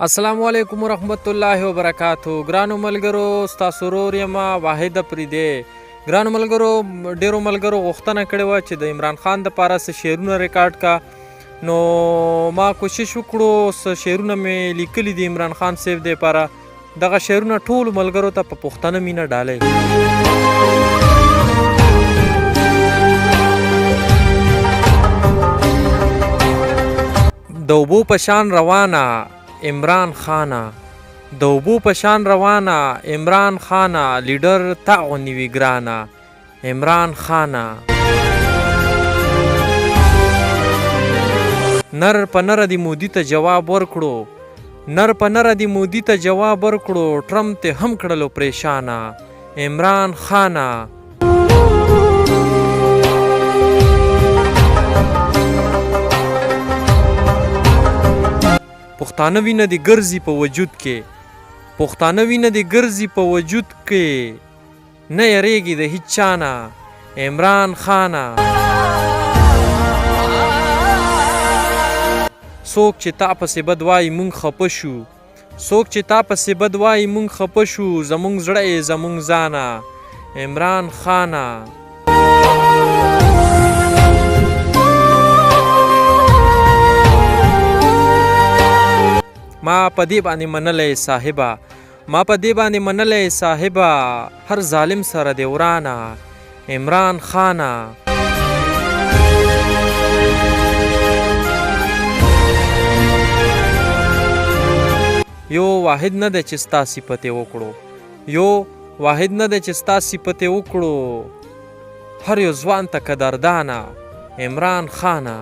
السلام علیکم ورحمت الله وبرکاتو. ګرانو ملګرو، ستاسو ورور یم واحد افریدی. ګرانو ملګرو، ډیرو ملګرو غوښتنه کړې وه چې د عمران خان دپاره څه شعرونه ریکارډ کا، نو ما کوشش وکړو څه شعرونه مې لیکلي دي عمران خان صاحب دپاره. دغه شعرونه ټولو ملګرو ته په پښتنه مینه ډالۍ. د اوبو په شان روانه عمران خانه، د اوبو په شان روانه عمران خانه، لیډر تا غوندې وي ګرانه عمران خانه. نر په نره د مودي ته جواب ورکړو، نر په نره د مودي ته جواب ورکړو، ټرمپ ته هم کړلو پریشانه عمران خانه. پښتانه وینه دې ګرځي په وجود کې، پښتانه وینه دې ګرځي په وجود کې، نه یریږي د هیچ چا نه عمران خانه. څوک چې تا پسې بد وایي مونږ خفه شو، څوک چې تا پسې بد وایي مونږ خفه شو، زمونږ زړه یې زمونږ ځانه عمران خانه. ما په دې باندې منلی صاحبه، ما په دې باندې منلی صاحبه، هر ظالم سره دې ورانه عمران خانه. یو واحد نه دی چې ستا صفت یې وکړو، یو واحد نه دی چې ستا صفت یې وکړو، هر یو ځوان ته قدردانه عمران خانه.